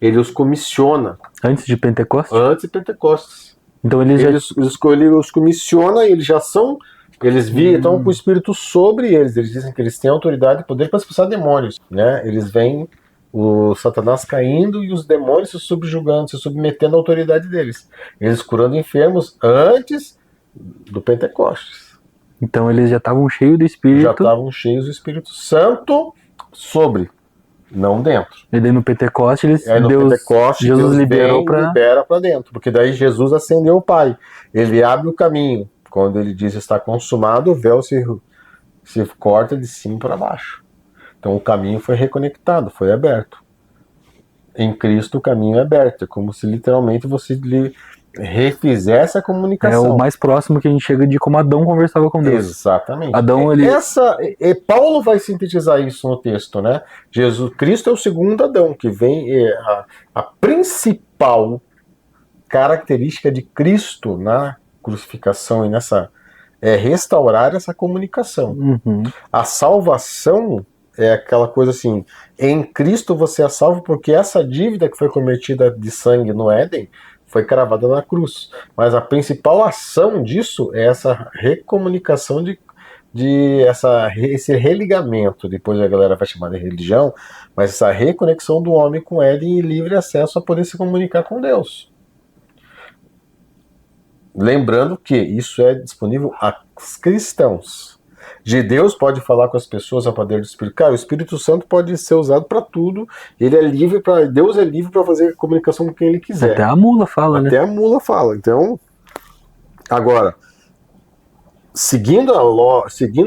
Ele os comissiona Antes de Pentecostes? antes de Pentecostes. Então ele já... Ele os comissiona e eles já são. Eles estão com o Espírito sobre eles. Eles dizem que eles têm autoridade e poder para expulsar demônios, né? Eles veem o Satanás caindo e os demônios se subjugando, se submetendo à autoridade deles. Eles curando enfermos antes do Pentecostes. Então eles já estavam cheios do Espírito. Já estavam cheios do Espírito Santo sobre, não dentro. E daí no Pentecostes, Aí no Pentecostes, Jesus Deus liberou libera para dentro, porque daí Jesus acendeu o Pai. Ele abre o caminho. Quando ele diz está consumado, o véu se corta de cima para baixo. Então o caminho foi reconectado, foi aberto. Em Cristo o caminho é aberto. É como se literalmente você refizesse a É comunicação. o mais próximo que a gente chega de como Adão conversava com Deus. Exatamente. Adão, ele... Paulo vai sintetizar isso no texto, né? Cristo é o segundo Adão, que vem a principal característica de Cristo na crucificação e nessa restaurar essa comunicação. Uhum. A salvação é aquela coisa assim, em Cristo você é salvo porque essa dívida que foi cometida de sangue no Éden foi cravada na cruz. Mas a principal ação disso é essa recomunicação esse religamento, depois a galera vai chamar de religião, mas essa reconexão do homem com Éden e livre acesso a poder se comunicar com Deus. Lembrando que isso é disponível a cristãos. De Deus pode falar com as pessoas a poder do Espírito. Cara, o Espírito Santo pode ser usado para tudo. Ele é livre para Deus é livre para fazer comunicação com quem ele quiser. Até a mula fala, né? Até a mula fala. Então, agora, seguindo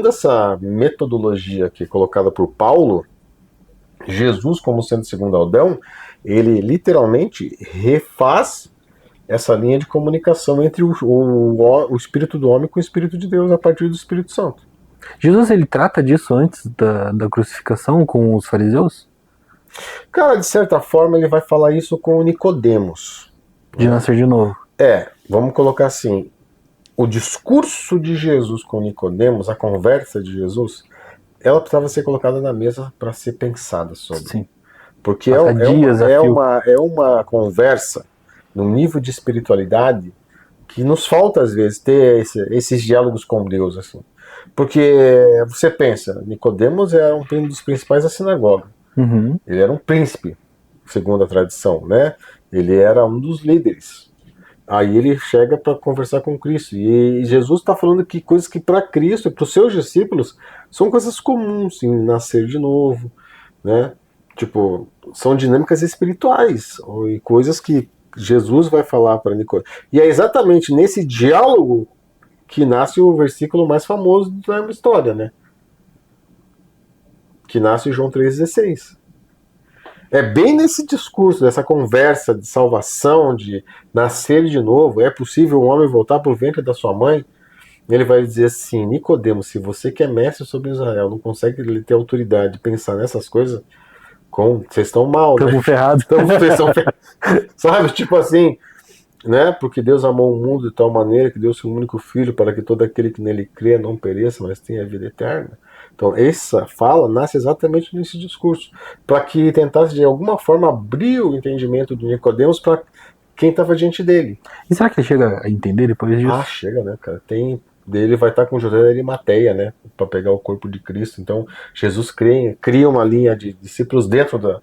essa metodologia que é colocada por Paulo, Jesus, como sendo segundo Adão, ele literalmente refaz essa linha de comunicação entre o espírito do homem com o espírito de Deus a partir do Espírito Santo. Jesus, ele trata disso antes da crucificação com os fariseus? Cara, de certa forma ele vai falar isso com o Nicodemos. De nascer de novo. Vamos colocar assim, o discurso de Jesus com Nicodemos, a conversa de Jesus, ela precisava ser colocada na mesa para ser pensada sobre. Sim. Porque é uma conversa num nível de espiritualidade que nos falta às vezes ter esses diálogos com Deus assim. Porque você pensa, Nicodemos era um dos principais da sinagoga. Uhum. Ele era um príncipe, segundo a tradição, né? Ele era um dos líderes. Aí ele chega para conversar com Cristo. E Jesus está falando que coisas que para Cristo e para os seus discípulos são coisas comuns, em nascer de novo, né? Tipo, são dinâmicas espirituais e coisas que Jesus vai falar para Nicodemos. E é exatamente nesse diálogo que nasce o versículo mais famoso da história, né? Que nasce em João 3,16. É bem nesse discurso, dessa conversa de salvação, de nascer de novo, é possível um homem voltar para o ventre da sua mãe? Ele vai dizer assim, Nicodemos, se você que é mestre sobre Israel, não consegue ter autoridade de pensar nessas coisas, vocês estão mal, né? Estamos ferrados. Sabe, tipo assim, né? Porque Deus amou o mundo de tal maneira que deu seu único filho para que todo aquele que nele crê não pereça, mas tenha vida eterna. Então essa fala nasce exatamente nesse discurso, para que tentasse de alguma forma abrir o entendimento de Nicodemos para quem estava diante dele. E será que ele chega a entender depois disso? Chega, né, cara? Ele vai estar com José de Arimateia, né, para pegar o corpo de Cristo. Então Jesus cria uma linha de discípulos dentro do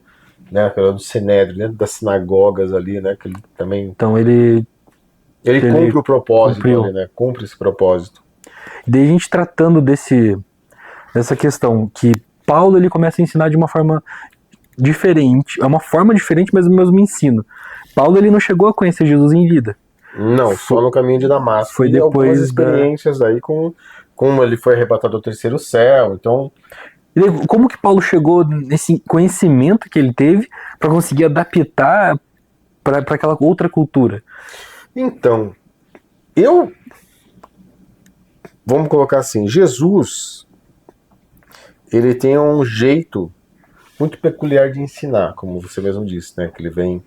Sinédrio, dentro das sinagogas ali, né, que ele também... Então ele cumpre o propósito ali, né, cumpre esse propósito. E daí a gente tratando dessa questão que Paulo ele começa a ensinar de uma forma diferente, é uma forma diferente, mas o mesmo ensino. Paulo ele não chegou a conhecer Jesus em vida. Não, só no caminho de Damasco. Foi depois algumas experiências aí como ele foi arrebatado ao terceiro céu, então... Como que Paulo chegou nesse conhecimento que ele teve para conseguir adaptar para aquela outra cultura? Então, vamos colocar assim, Jesus, ele tem um jeito muito peculiar de ensinar, como você mesmo disse, né? Que ele vem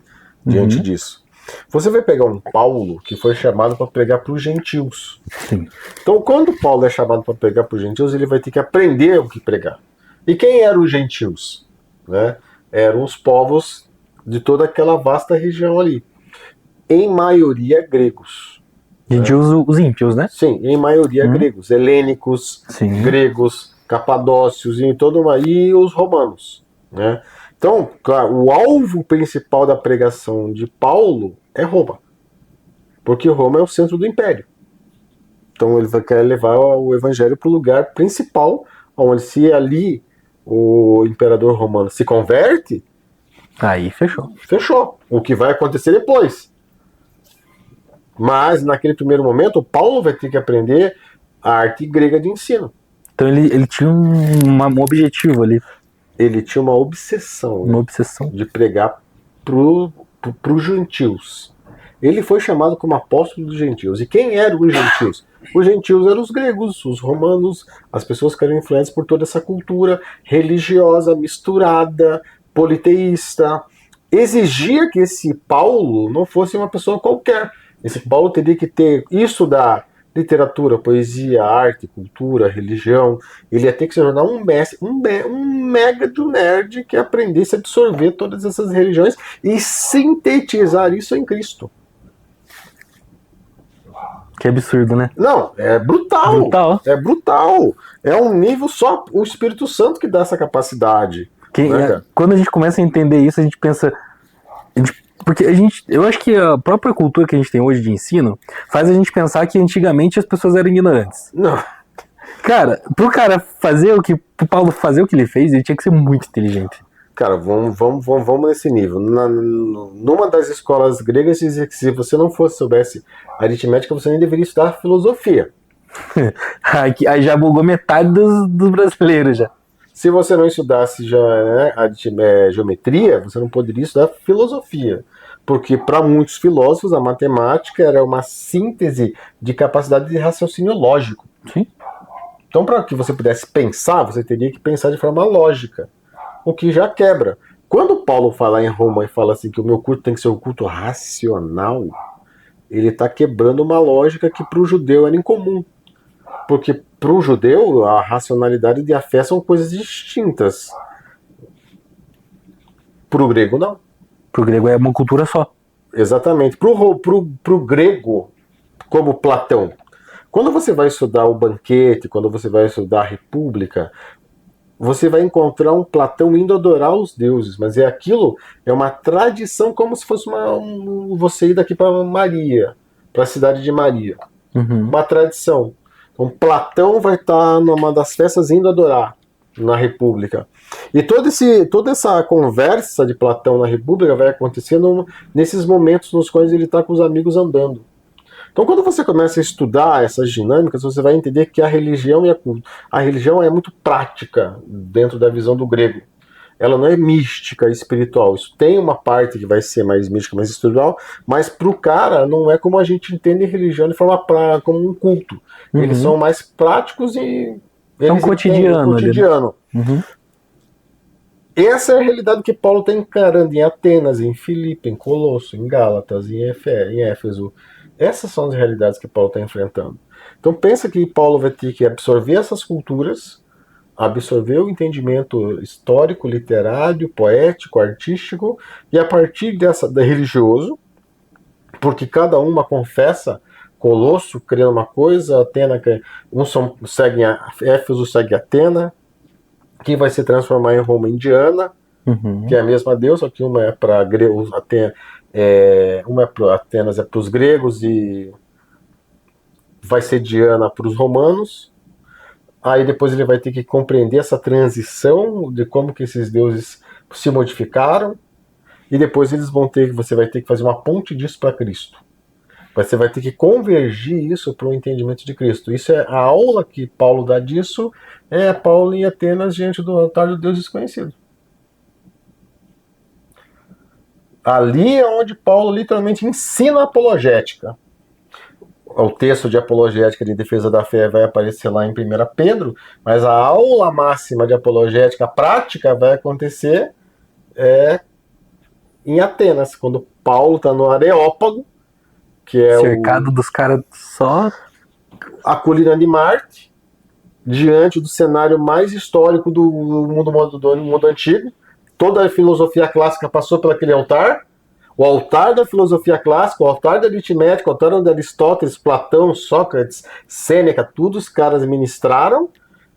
diante disso. Você vai pegar um Paulo que foi chamado para pregar para os gentios. Sim. Então, quando Paulo é chamado para pregar para os gentios, ele vai ter que aprender o que pregar. E quem eram os gentios? Né? Eram os povos de toda aquela vasta região ali. Em maioria gregos. Gentios, os ímpios, né? Sim, em maioria gregos. Helênicos, Sim. gregos, capadócios e os romanos. Né? Então, claro, o alvo principal da pregação de Paulo é Roma. Porque Roma é o centro do império. Então ele quer levar o evangelho para o lugar principal, onde se ali o imperador romano se converte, Aí fechou. fechou. O que vai acontecer depois. Mas naquele primeiro momento, Paulo vai ter que aprender a arte grega de ensino. Então ele tinha um objetivo ali, Ele tinha uma obsessão, uma obsessão. de pregar para os gentios. Ele foi chamado como apóstolo dos gentios. E quem eram os gentios? Os gentios eram os gregos, os romanos, as pessoas que eram influentes por toda essa cultura religiosa, misturada, politeísta. Exigia que esse Paulo não fosse uma pessoa qualquer. Esse Paulo teria que ter isso da literatura, poesia, arte, cultura, religião. Ele ia ter que se tornar um mestre, um mega do nerd que aprendesse a absorver todas essas religiões e sintetizar isso em Cristo. Que absurdo, né? Não, é brutal. Brutal. É brutal. É um nível só o Espírito Santo que dá essa capacidade. Quando a gente começa a entender isso, a gente pensa. Porque eu acho que a própria cultura que a gente tem hoje de ensino faz a gente pensar que antigamente as pessoas eram ignorantes. Não. Cara, pro Paulo fazer o que ele fez, ele tinha que ser muito inteligente. Cara, vamos nesse nível. Numa das escolas gregas dizia que se você não soubesse aritmética, você nem deveria estudar filosofia. Aí já bugou metade dos brasileiros já. Se você não estudasse geometria, você não poderia estudar filosofia. Porque para muitos filósofos a matemática era uma síntese de capacidade de raciocínio lógico. Sim. Então, para que você pudesse pensar, você teria que pensar de forma lógica. O que já quebra. Quando Paulo fala em Roma e fala assim que o meu culto tem que ser um culto racional, ele está quebrando uma lógica que para o judeu era incomum. Porque para o judeu a racionalidade e a fé são coisas distintas. Para o grego não. Pro grego é uma cultura só. Exatamente. Pro grego, como Platão, quando você vai estudar o Banquete, quando você vai estudar a República, você vai encontrar um Platão indo adorar os deuses, mas é uma tradição, como se fosse você ir daqui para Maria, para a cidade de Maria. Uma tradição. Então Platão vai estar numa das festas indo adorar na República. E toda essa conversa de Platão na República vai acontecendo nesses momentos nos quais ele está com os amigos andando. Então, quando você começa a estudar essas dinâmicas, você vai entender que a religião é muito prática dentro da visão do grego. Ela não é mística, espiritual. Isso tem uma parte que vai ser mais mística, mais espiritual, mas para o cara não é como a gente entende religião de forma como um culto. Eles são mais práticos e é um cotidiano. Essa é a realidade que Paulo está encarando em Atenas, em Filipe, em Colosso, em Gálatas, em Éfeso. Essas são as realidades que Paulo está enfrentando. Então pensa que Paulo vai ter que absorver essas culturas, absorver o entendimento histórico, literário, poético, artístico, e a partir da religioso, porque cada uma confessa, Colosso criando uma coisa, segue Éfeso segue Atena, que vai se transformar em Roma indiana, que é a mesma deusa, só que uma é para gregos, uma é para Atenas, é para os gregos, e vai ser Diana para os romanos. Aí depois ele vai ter que compreender essa transição de como que esses deuses se modificaram, e depois você vai ter que fazer uma ponte disso para Cristo. Você vai ter que convergir isso para o entendimento de Cristo. Isso é a aula que Paulo dá disso, é Paulo em Atenas diante do altar do Deus desconhecido. Ali é onde Paulo literalmente ensina a apologética. o texto de apologética de defesa da fé vai aparecer lá em 1 Pedro, mas a aula máxima de apologética prática vai acontecer em Atenas, quando Paulo está no Areópago, que é Cercado dos caras só. a colina de Marte, diante do cenário mais histórico do mundo antigo. Toda a filosofia clássica passou por aquele altar. O altar da filosofia clássica, o altar da aritmética, o altar de Aristóteles, Platão, Sócrates, Sêneca, todos os caras ministraram.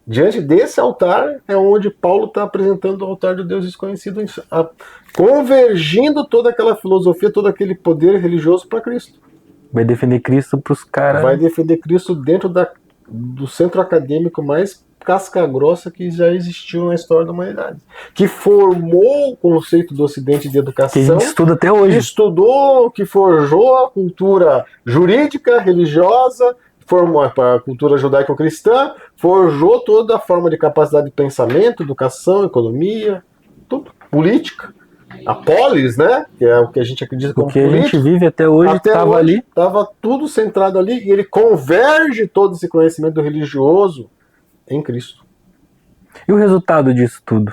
Diante desse altar é onde Paulo está apresentando o altar do Deus desconhecido, convergindo toda aquela filosofia, todo aquele poder religioso para Cristo. Vai defender Cristo pros caras. Vai defender Cristo dentro do centro acadêmico mais casca-grossa que já existiu na história da humanidade. Que formou o conceito do Ocidente de educação. Que a gente estuda até hoje. Que estudou, que forjou a cultura jurídica, religiosa, formou a cultura judaico-cristã, forjou toda a forma de capacidade de pensamento, educação, economia, tudo, política. A polis, né? Que é o que a gente acredita como política. O que a gente vive até hoje estava ali. Estava tudo centrado ali e ele converge todo esse conhecimento religioso em Cristo. E o resultado disso tudo?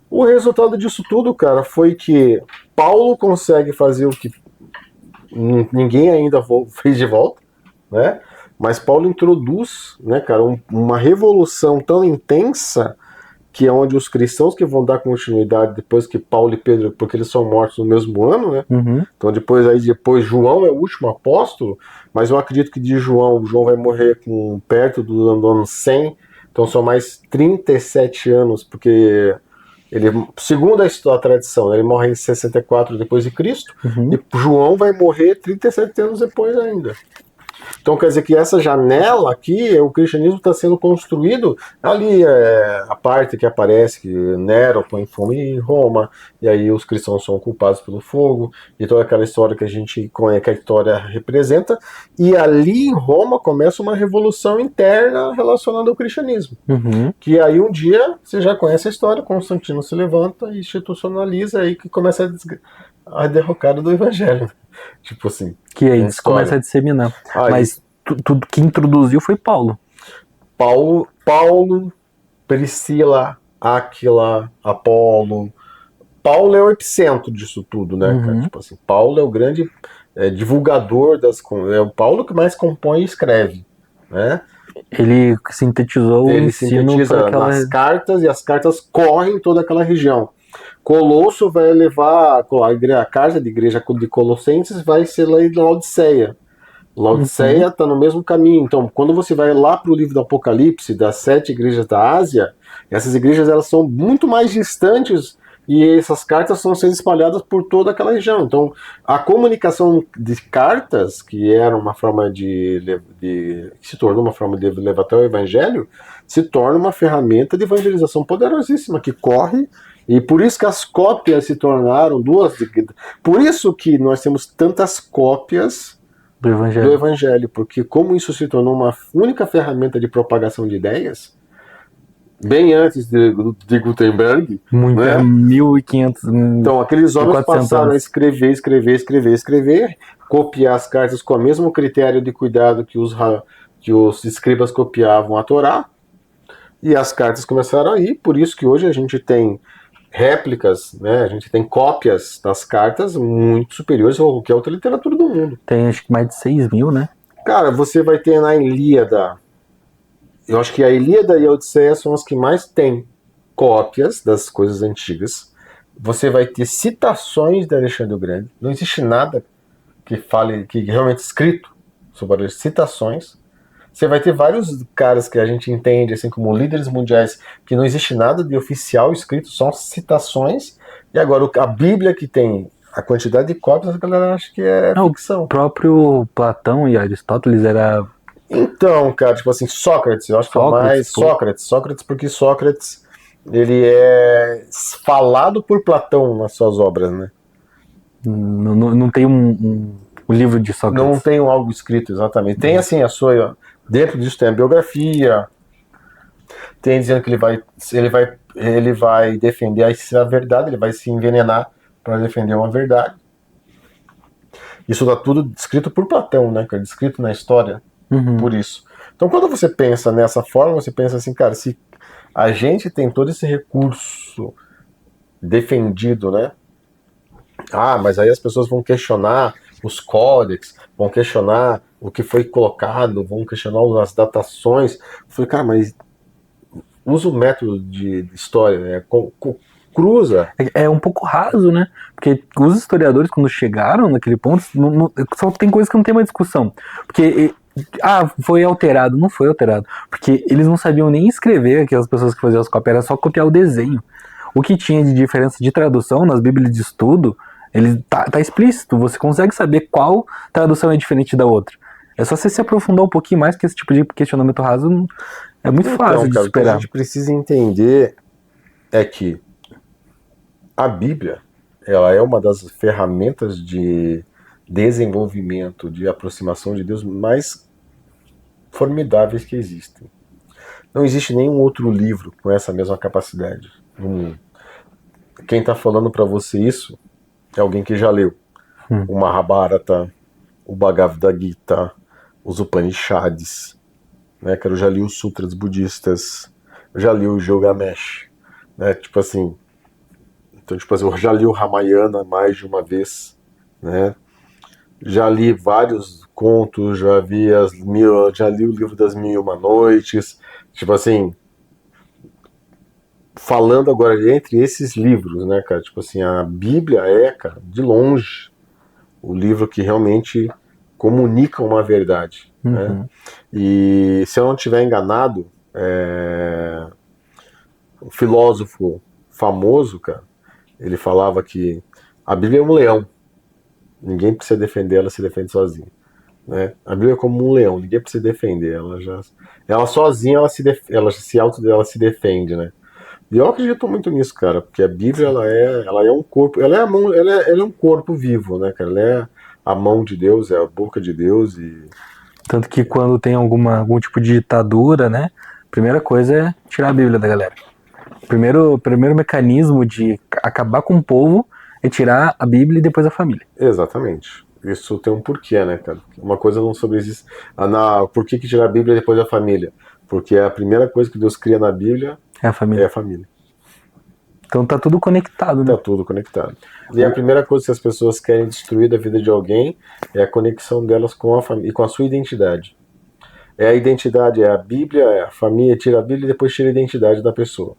O resultado disso tudo, cara, foi que Paulo consegue fazer o que ninguém ainda fez de volta, né? Mas Paulo introduz, né, cara, uma revolução tão intensa que é onde os cristãos que vão dar continuidade depois que Paulo e Pedro, porque eles são mortos no mesmo ano, né? Uhum. Então depois João é o último apóstolo, mas eu acredito que de João vai morrer perto do ano 100, então são mais 37 anos, porque ele, segundo a tradição, ele morre em 64 depois de Cristo, e João vai morrer 37 anos depois ainda. Então quer dizer que essa janela aqui, o cristianismo está sendo construído ali, a parte que aparece que Nero põe fogo em Roma, e aí os cristãos são culpados pelo fogo, e toda aquela história que a gente conhece, que a história representa, e ali em Roma começa uma revolução interna relacionada ao cristianismo. Que aí um dia, você já conhece a história, Constantino se levanta e institucionaliza, aí que começa a derrocada do evangelho. Tipo assim. Que aí começa a disseminar. Mas tudo que introduziu foi Paulo. Paulo, Priscila, Áquila, Apolo. Paulo é o epicentro disso tudo, né, cara? Tipo assim, Paulo é o grande divulgador é o Paulo que mais compõe e escreve, né? Ele sintetizou o ensino nas cartas, e as cartas correm toda aquela região. Colosso vai levar a carta de igreja de Colossenses, vai ser lá em Laodiceia. Laodiceia está no mesmo caminho. Então, quando você vai lá para o livro do Apocalipse, das 7 igrejas da Ásia, essas igrejas elas são muito mais distantes e essas cartas estão sendo espalhadas por toda aquela região. Então, a comunicação de cartas, que era uma forma que se tornou uma forma de levar até o evangelho, se torna uma ferramenta de evangelização poderosíssima, que corre. E por isso que as cópias se tornaram por isso que nós temos tantas cópias do Evangelho, porque como isso se tornou uma única ferramenta de propagação de ideias, bem antes de Gutenberg, né? 1500. Então aqueles homens passaram a escrever, copiar as cartas com o mesmo critério de cuidado que os escribas copiavam a Torá, e as cartas começaram a ir, por isso que hoje a gente tem réplicas, né? A gente tem cópias das cartas muito superiores a qualquer outra literatura do mundo. Tem acho que mais de 6.000, né? Cara, você vai ter na Ilíada, eu acho que a Ilíada e a Odisseia são as que mais têm cópias das coisas antigas. Você vai ter citações de Alexandre o Grande. Não existe nada que fale, que realmente escrito sobre as citações. Você vai ter vários caras que a gente entende assim como líderes mundiais, que não existe nada de oficial escrito, são citações. E agora a Bíblia, que tem a quantidade de cópias, a galera acha que é ficção. O próprio Platão e Aristóteles era... Então, cara, tipo assim, Sócrates, eu acho que é mais Sócrates, porque Sócrates, ele é falado por Platão nas suas obras, né? Não tem um livro de Sócrates. Não tem algo escrito, exatamente. Tem assim a sua... Dentro disso tem a biografia, tem dizendo que ele vai defender a verdade, ele vai se envenenar para defender uma verdade. Isso dá tudo descrito por Platão, né, cara? Descrito na história Uhum. por isso. Então, quando você pensa nessa forma, você pensa assim, cara, se a gente tem todo esse recurso defendido, né? Ah, mas aí as pessoas vão questionar os códex, vão questionar o que foi colocado, vão questionar as datações. Eu falei, cara, mas usa o método de história, né? Cruza. É um pouco raso, né? Porque os historiadores, quando chegaram naquele ponto, só tem coisas que não tem uma discussão. Porque, foi alterado. Não foi alterado. Porque eles não sabiam nem escrever, aquelas pessoas que faziam as cópias, era só copiar o desenho. O que tinha de diferença de tradução nas bíblias de estudo, ele tá explícito. Você consegue saber qual tradução é diferente da outra. É só você se aprofundar um pouquinho mais, que esse tipo de questionamento raso é muito fácil de cara, superar. o que a gente precisa entender é que a Bíblia, ela é uma das ferramentas de desenvolvimento, de aproximação de Deus mais formidáveis que existem. Não existe nenhum outro livro com essa mesma capacidade no mundo. Quem está falando para você isso é alguém que já leu o Mahabharata, o Bhagavad Gita, os Upanishads, né, cara? Eu já li os Sutras budistas, eu já li o Gilgamesh, né? Tipo assim, então, tipo assim, eu já li o Ramayana mais de uma vez, né? Já li vários contos, já li o livro das Mil e Uma Noites, tipo assim, falando agora entre esses livros, né, cara? Tipo assim, a Bíblia é, cara, de longe, o livro que realmente comunica uma verdade, né? E se eu não estiver enganado, um filósofo famoso, cara, ele falava que a Bíblia é um leão. Ninguém precisa defender, ela se defende sozinha. Né? A Bíblia é como um leão, ninguém precisa defender. Ela sozinha, ela se defende, né? E eu acredito muito nisso, cara, porque a Bíblia ela é um corpo, ela é um corpo vivo, né, cara? Ela é a mão de Deus, é a boca de Deus e Tanto que quando tem algum tipo de ditadura, né? A primeira coisa é tirar a Bíblia da galera. O primeiro mecanismo de acabar com o povo é tirar a Bíblia e depois a família. Exatamente. Isso tem um porquê, né, cara? Uma coisa não sobreexiste. Por que tirar a Bíblia e depois a família? Porque a primeira coisa que Deus cria na Bíblia é a família. É a família. Então tá tudo conectado, né? Tá tudo conectado. E a primeira coisa que as pessoas querem destruir da vida de alguém é a conexão delas com a família e com a sua identidade. É a identidade, é a Bíblia, é a família, tira a Bíblia e depois tira a identidade da pessoa.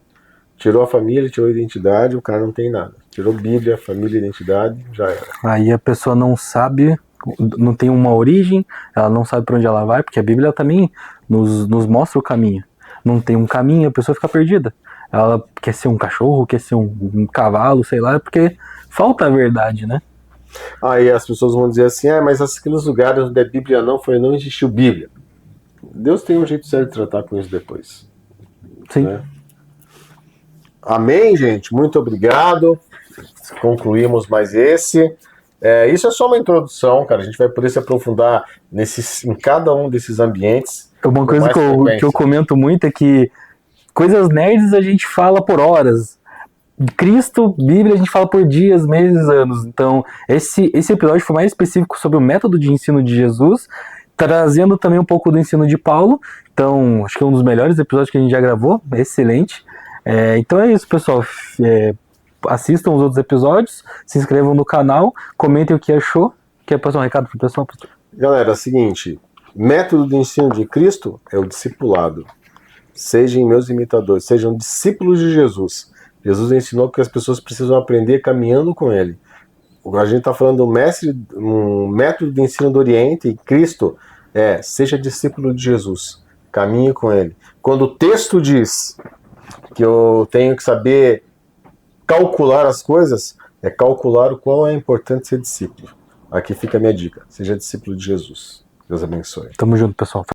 Tirou a família, tirou a identidade, o cara não tem nada. Tirou Bíblia, família, identidade, já era. Aí a pessoa não sabe, não tem uma origem, ela não sabe para onde ela vai, porque a Bíblia também nos mostra o caminho. Não tem um caminho, a pessoa fica perdida. Ela quer ser um cachorro, quer ser um cavalo, sei lá, porque falta a verdade, né? Aí as pessoas vão dizer assim, mas aqueles lugares onde a Bíblia não existiu Bíblia. Deus tem um jeito certo de tratar com isso depois. Sim. Né? Amém, gente? Muito obrigado. Concluímos mais esse. Isso é só uma introdução, cara. A gente vai poder se aprofundar em cada um desses ambientes. Uma coisa que eu comento muito é que coisas nerds a gente fala por horas. Cristo, Bíblia, a gente fala por dias, meses, anos. Então, esse episódio foi mais específico sobre o método de ensino de Jesus, trazendo também um pouco do ensino de Paulo. Então, acho que é um dos melhores episódios que a gente já gravou. Excelente. Então é isso, pessoal. Assistam os outros episódios, se inscrevam no canal, comentem o que achou. Quer passar um recado pro pessoal? Galera, é o seguinte, método de ensino de Cristo é o discipulado. Sejam meus imitadores, sejam discípulos de Jesus. Jesus ensinou que as pessoas precisam aprender caminhando com ele. A gente está falando um método de ensino do Oriente, e Cristo seja discípulo de Jesus, caminhe com ele. Quando o texto diz que eu tenho que saber calcular as coisas, é calcular o quão é importante ser discípulo. Aqui fica a minha dica, seja discípulo de Jesus. Deus abençoe. Tamo junto, pessoal.